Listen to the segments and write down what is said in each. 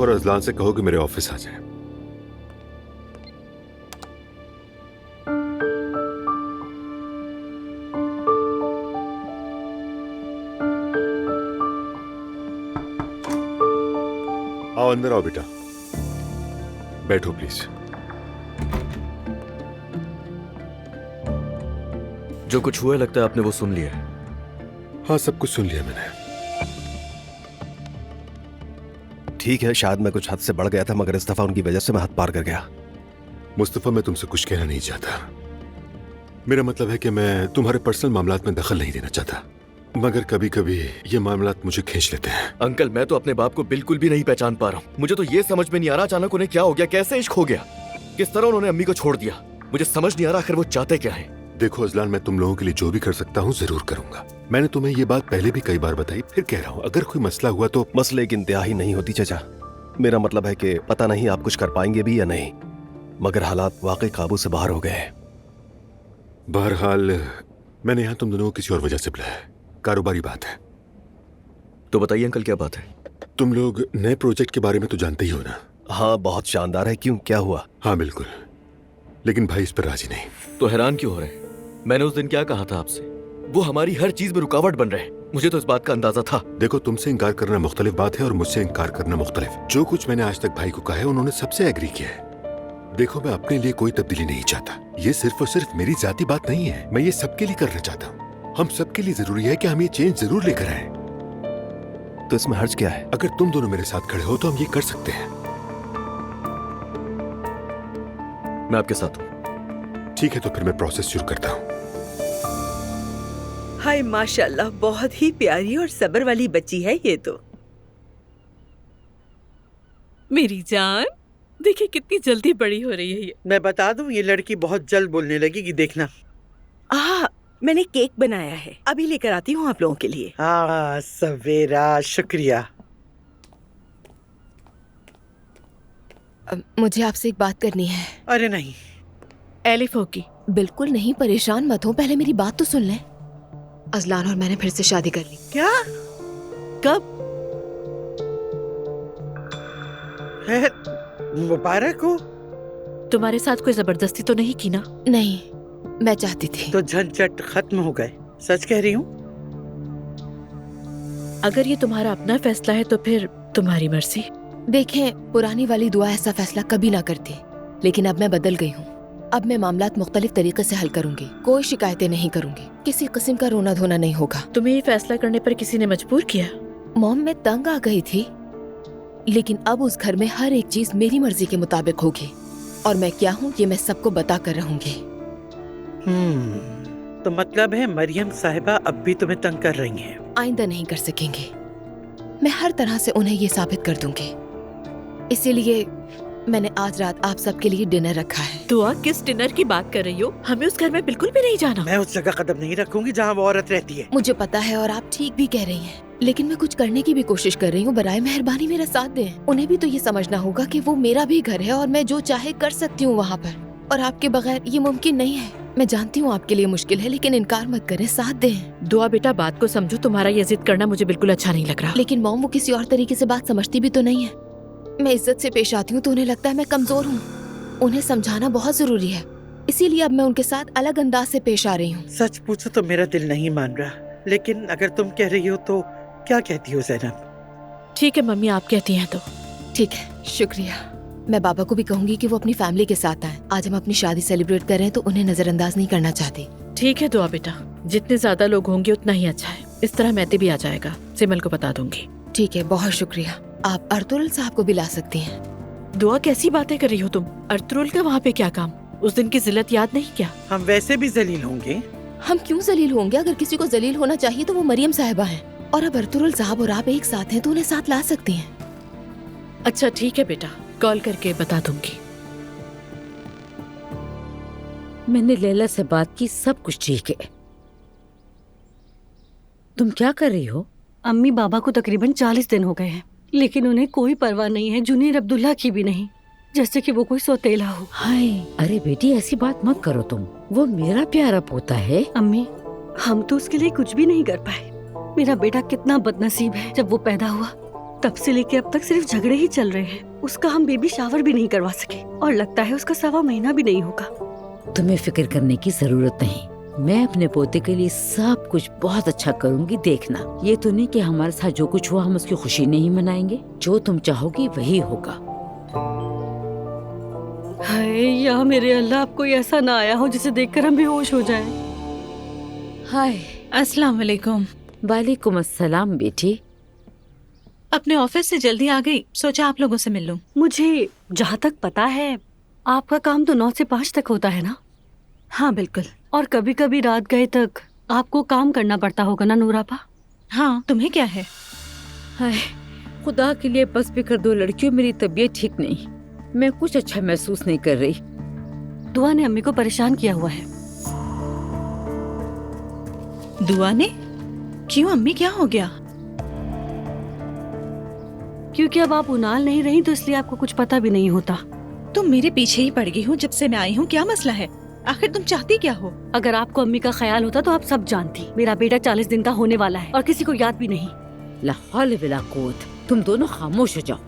और अजलान से कहो कि मेरे ऑफिस आ जाए। आओ अंदर आओ बेटा, बैठो प्लीज। जो कुछ हुआ लगता है आपने वो सुन लिया है। हाँ, सब कुछ सुन लिया मैंने। ठीक है, शायद मैं कुछ हद से बढ़ गया था, मगर इस दफा उनकी वजह से मैं हद पार कर गया। मुस्तफा, मैं तुमसे कुछ कहना नहीं चाहता। मेरा मतलब है कि मैं तुम्हारे पर्सनल मामलात में दखल नहीं देना चाहता, मगर कभी कभी ये मामलात मुझे खींच लेते हैं। अंकल, मैं तो अपने बाप को बिल्कुल भी नहीं पहचान पा रहा हूँ। मुझे तो ये समझ में नहीं आ रहा अचानक उन्हें क्या हो गया, कैसे इश्क हो गया, किस तरह उन्होंने अम्मी को छोड़ दिया। मुझे समझ नहीं आ रहा आखिर वो चाहते क्या है। देखो अजलान, मैं तुम लोगों के लिए जो भी कर सकता हूँ जरूर करूंगा। मैंने तुम्हें ये बात पहले भी कई बार बताई, फिर कह रहा हूँ, अगर कोई मसला हुआ तो। मसले की इंतहा नहीं होती चाचा। मेरा मतलब है कि पता नहीं आप कुछ कर पाएंगे भी या नहीं, मगर हालात वाकई काबू से बाहर हो गए हैं। बहरहाल मैंने यहाँ तुम दोनों को किसी और वजह से बुलाया है, कारोबारी बात है। तो बताइए अंकल, क्या बात है? तुम लोग नए प्रोजेक्ट के बारे में तो जानते ही हो ना? हाँ, बहुत शानदार है। क्यों, क्या हुआ? हाँ बिल्कुल, लेकिन भाई इस पर राजी नहीं। तो हैरान क्यों हो रहे हैं? मैंने उस दिन क्या कहा था आपसे? वो हमारी हर चीज में रुकावट बन रहे हैं। मुझे तो इस बात का अंदाजा था। देखो, तुमसे इनकार करना मुख्तलिफ बात है और मुझसे इनकार करना मुख्तलिफ। जो कुछ मैंने आज तक भाई को कहा है उन्होंने सबसे एग्री किया है। देखो, मैं अपने लिए कोई तब्दीली नहीं चाहता। ये सिर्फ और सिर्फ मेरी जाती बात नहीं है, मैं ये सबके लिए करना चाहता हूँ। हम सबके लिए जरूरी है कि हम ये चेंज जरूर लेकर आए। तो इसमें हर्ज क्या है? अगर तुम दोनों मेरे साथ खड़े हो तो हम ये कर सकते हैं। मैं आपके साथ हूँ। ठीक है, तो फिर मैं प्रोसेस शुरू करता हूँ। हाय माशाल्लाह, बहुत ही प्यारी और सब्र वाली बच्ची है ये तो। मेरी जान, देखिए कितनी जल्दी बड़ी हो रही है ये। मैं बता दूं, ये लड़की बहुत जल्द बोलने लगेगी, देखना। मैंने केक बनाया है, अभी लेकर आती हूँ आप लोगों के लिए। हाँ सवेरा, शुक्रिया। मुझे आपसे एक बात करनी है। अरे नहीं, एलिफ होगी। बिल्कुल नहीं, परेशान मत हो, पहले मेरी बात तो सुन लें। अजलान और मैंने फिर से शादी कर ली। क्या? कब? है, मुबारक हो। तुम्हारे साथ कोई जबरदस्ती तो नहीं की ना? नहीं, मैं चाहती थी। तो झंझट खत्म हो गए। सच कह रही हूँ। अगर ये तुम्हारा अपना फैसला है तो फिर तुम्हारी मर्जी। देखें, पुरानी वाली दुआ ऐसा फैसला कभी ना करती, लेकिन अब मैं बदल गई हूँ। अब मैं मामलात मुख्तलिफ तरीके से हल करूंगी, कोई शिकायतें नहीं करूंगी, किसी किस्म का रोना धोना नहीं होगा। तुम्हें ये फैसला करने पर किसी ने मजबूर किया? मॉम, मैं तंग आ गई थी, लेकिन अब उस घर में हर एक चीज मेरी मर्जी के मुताबिक होगी, और मैं क्या हूँ ये मैं सबको बता कर रहूंगी। तो मतलब है मरियम साहिबा अब भी तुम्हें तंग कर रही हैं? आइंदा नहीं कर सकेंगे। मैं हर तरह से उन्हें ये साबित कर दूंगी। इसीलिए मैंने आज रात आप सबके लिए डिनर रखा है। दुआ, किस डिनर की बात कर रही हो? हमें उस घर में बिल्कुल भी नहीं जाना। मैं उस जगह कदम नहीं रखूंगी जहाँ वो औरत रहती है। मुझे पता है और आप ठीक भी कह रही हैं, लेकिन मैं कुछ करने की भी कोशिश कर रही हूँ। बराए मेहरबानी मेरा साथ दें। उन्हें भी तो ये समझना होगा कि वो मेरा भी घर है और मैं जो चाहे कर सकती हूँ वहाँ पर, और आपके बगैर ये मुमकिन नहीं है। मैं जानती हूँ आपके लिए मुश्किल है, लेकिन इनकार मत करें, साथ दें। दुआ बेटा, बात को समझो। तुम्हारा ये जिद करना मुझे बिल्कुल अच्छा नहीं लग रहा। लेकिन मॉम, वो किसी और तरीके से बात समझती भी तो नहीं है। मैं इज्जत से पेश आती हूँ तो उन्हें लगता है मैं कमजोर हूँ। उन्हें समझाना बहुत जरूरी है, इसीलिए अब मैं उनके साथ अलग अंदाज से पेश आ रही हूँ। सच पूछो तो मेरा दिल नहीं मान रहा, लेकिन अगर तुम कह रही हो तो क्या कहती हो ज़ैनब? ठीक है मम्मी, आप कहती हैं तो। ठीक है, शुक्रिया। मैं बाबा को भी कहूंगी कि वो अपनी फैमिली के साथ आए। आज हम अपनी शादी सेलिब्रेट कर रहे हैं तो उन्हें नजरअंदाज नहीं करना चाहती। ठीक है दुआ बेटा, जितने ज्यादा लोग होंगे उतना ही अच्छा है। इस तरह मैते भी आ जाएगा, सिमल को बता दूंगी। ठीक है, बहुत शुक्रिया। आप अर्तुल साहब को भी ला सकती हैं। दुआ, कैसी बातें कर रही हो तुम? अर्तुल का वहाँ पे क्या काम? उस दिन की जिल्लत याद नहीं क्या? हम वैसे भी जलील होंगे। हम क्यों जलील होंगे? अगर किसी को जलील होना चाहिए तो वो मरियम साहिबा हैं, और अब अर्तुल साहब और आप एक साथ हैं तो उन्हें साथ ला सकती हैं। अच्छा ठीक है बेटा, कॉल करके बता दूंगी। मैंने लैला से बात की, सब कुछ ठीक है। तुम क्या कर रही हो? अम्मी, बाबा को तकरीबन 40 दिन हो गए हैं, लेकिन उन्हें कोई परवाह नहीं है, जुनीर अब्दुल्ला की भी नहीं, जैसे कि वो कोई सौतेला हो। हाय, अरे बेटी ऐसी बात मत करो तुम, वो मेरा प्यारा पोता है। अम्मी, हम तो उसके लिए कुछ भी नहीं कर पाए। मेरा बेटा कितना बदनसीब है, जब वो पैदा हुआ तब से लेके अब तक सिर्फ झगड़े ही चल रहे हैं। उसका हम बेबी शावर भी नहीं करवा सके और लगता है उसका 1.25 महीना भी नहीं होगा। तुम्हें फिक्र करने की जरूरत नहीं। मैं अपने पोते के लिए सब कुछ बहुत अच्छा करूंगी, देखना। ये तो नहीं कि हमारे साथ जो कुछ हुआ हम उसकी खुशी नहीं मनाएंगे। जो तुम चाहोगी वही होगा। हाय या मेरे अल्लाह, अब कोई ऐसा ना आया हो जिसे देखकर हम बेहोश हो जाएं। हाय। अस्सलाम वालेकुम। वालेकुम अस्सलाम बेटी। अपने ऑफिस से जल्दी आ गई, सोचा आप लोगों से मिल लूं। मुझे जहाँ तक पता है आपका काम तो 9 से 5 तक होता है ना? हाँ बिल्कुल। और कभी कभी रात गए तक आपको काम करना पड़ता होगा ना नूरापा? हाँ, तुम्हें क्या है? हाय, खुदा के लिए बस भी कर दो लड़कियों, मेरी तबीयत ठीक नहीं। मैं कुछ अच्छा महसूस नहीं कर रही। दुआ ने अम्मी को परेशान किया हुआ है। दुआ ने? क्यों अम्मी, क्या हो गया? क्योंकि अब आप उनाल नहीं रही तो इसलिए आपको कुछ पता भी नहीं होता। तुम मेरे पीछे ही पड़ गई हो जब से मैं आई हूँ। क्या मसला है? आखिर तुम चाहती क्या हो? अगर आपको अम्मी का ख्याल होता तो आप सब जानती। मेरा बेटा 40 दिन का होने वाला है और किसी को याद भी नहीं। ला हौल वला कुव्वत। तुम दोनों खामोश हो जाओ।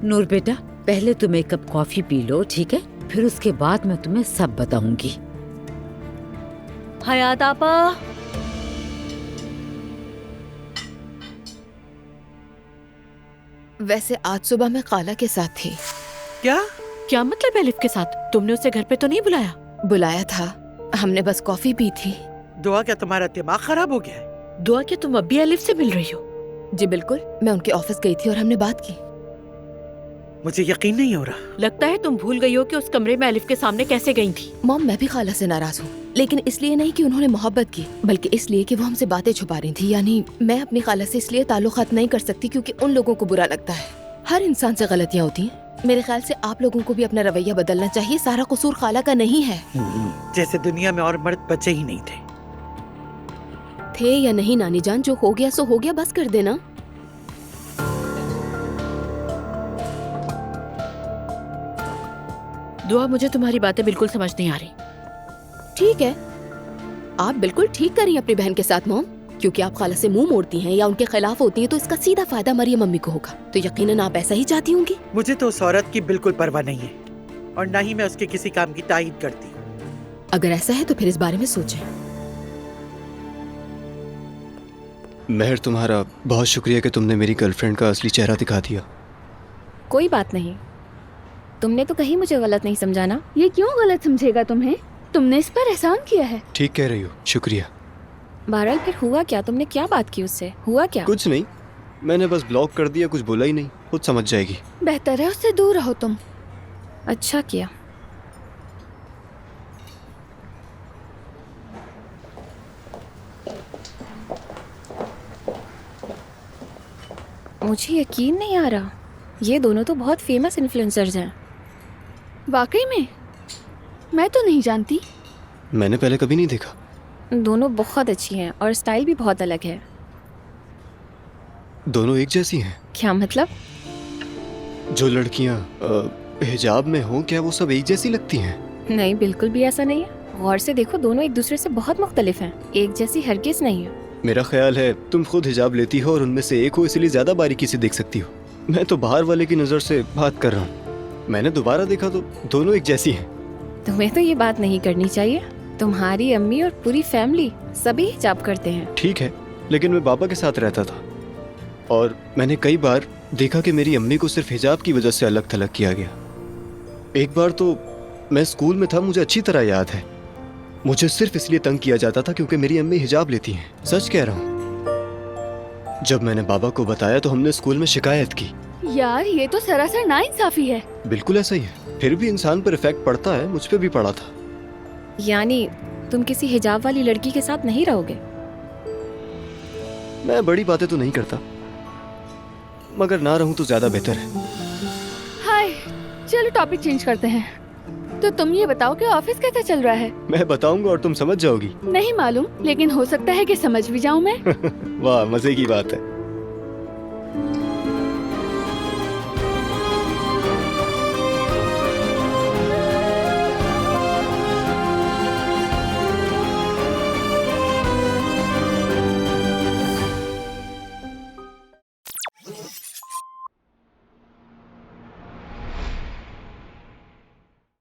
नूर बेटा, पहले तुम एक कप कॉफी पी लो, ठीक है? फिर उसके बाद मैं तुम्हें सब बताऊंगी। हयात आपा। वैसे आज सुबह मैं खाला के साथ थी। क्या मतलब एलिफ के साथ? तुमने उसे घर पे तो नहीं बुलाया? बुलाया था, हमने बस कॉफी पी थी। दुआ, क्या तुम्हारा दिमाग खराब हो गया है? दुआ, क्या तुम अब भी एलिफ से मिल रही हो? जी बिल्कुल, मैं उनके ऑफिस गई थी और हमने बात की। मुझे यकीन नहीं हो रहा। लगता है तुम भूल गई हो कि उस कमरे में एलिफ के सामने कैसे गई थी। मॉम, मैं भी खाला से नाराज हूँ, लेकिन इसलिए नहीं कि उन्होंने मोहब्बत की, बल्कि इसलिए कि वो हमसे बातें छुपा रही थी। यानी मैं अपनी खाला से इसलिए ताल्लुकात नहीं कर सकती क्योंकि उन लोगों को बुरा लगता है। हर इंसान से गलतियाँ होती हैं। मेरे ख्याल से आप लोगों को भी अपना रवैया बदलना चाहिए। सारा कसूर खाला का नहीं है। जैसे दुनिया में और मर्द बचे ही नहीं थे या नहीं नानी जान, जो हो गया सो हो गया, बस कर देना। दुआ, मुझे तुम्हारी बातें बिल्कुल समझ नहीं आ रही। ठीक है, आप बिल्कुल ठीक करिए अपनी बहन के साथ मॉम, क्योंकि आप खाला से मुंह मोड़ती हैं या उनके खिलाफ होती हैं तो इसका सीधा फायदा मरियम मम्मी को होगा। तो यकीनन आप ऐसा ही चाहती होंगी। मुझे तो उस औरत की बिल्कुल परवाह नहीं है और न ही मैं उसके किसी काम की तायीद करती। अगर ऐसा है तो फिर इस बारे में सोचें। महर, तुम्हारा बहुत शुक्रिया कि तुमने मेरी गर्लफ्रेंड का असली चेहरा दिखा दिया। कोई बात नहीं, तुमने तो कहीं मुझे गलत नहीं समझा ना। ये क्यों गलत समझेगा तुम्हें? तुमने इस पर एहसान किया है। ठीक कह रही हो, शुक्रिया। बहरहाल फिर हुआ क्या? तुमने क्या बात की उससे? हुआ क्या? कुछ नहीं, मैंने बस ब्लॉक कर दिया, कुछ बोला ही नहीं। खुद समझ जाएगी। बेहतर है उससे दूर रहो तुम। अच्छा किया। मुझे यकीन नहीं आ रहा, ये दोनों तो बहुत फेमस इन्फ्लुएंसर्स हैं। वाकई में? मैं तो नहीं जानती। मैंने पहले कभी नहीं देखा। दोनों बहुत अच्छी हैं और स्टाइल भी बहुत अलग है। दोनों एक जैसी हैं? क्या मतलब? जो लड़कियां हिजाब में हों, क्या वो सब एक जैसी लगती हैं? नहीं, बिल्कुल भी ऐसा नहीं है। गौर से देखो, दोनों एक दूसरे से बहुत मुख्तलिफ हैं। एक जैसी हरगिज़ नहीं है। मेरा ख्याल है तुम खुद हिजाब लेती हो और उनमें से एक हो, इसलिए ज्यादा बारीकी से देख सकती हो। मैं तो बाहर वाले की नजर से बात कर रहा हूँ। मैंने दोबारा देखा तो दोनों एक जैसी हैं। तुम्हें तो ये बात नहीं करनी चाहिए। तुम्हारी अम्मी और पूरी फैमिली सभी हिजाब करते हैं। ठीक है, लेकिन मैं पापा के साथ रहता था और मैंने कई बार देखा कि मेरी अम्मी को सिर्फ हिजाब की वजह से अलग थलग किया गया। एक बार तो मैं स्कूल में था, मुझे अच्छी तरह याद है, मुझे सिर्फ इसलिए तंग किया जाता था क्योंकि मेरी अम्मी हिजाब लेती हैं। सच कह रहा हूँ। जब मैंने बाबा को बताया तो हमने स्कूल में शिकायत की। यार, ये तो सरासर नाइंसाफी है। बिल्कुल ऐसा ही है। फिर भी इंसान पर इफेक्ट पड़ता है, मुझ पे भी पड़ा था। यानी तुम किसी हिजाब वाली लड़की के साथ नहीं रहोगे? मैं बड़ी बातें तो नहीं करता, मगर ना रहूं तो ज्यादा बेहतर है। हाय, चलो टॉपिक चेंज करते हैं। तो तुम ये बताओ कि ऑफिस कैसा चल रहा है? मैं बताऊंगा और तुम समझ जाओगी। नहीं मालूम, लेकिन हो सकता है कि समझ भी जाऊं मैं। वाह, मजे की बात है।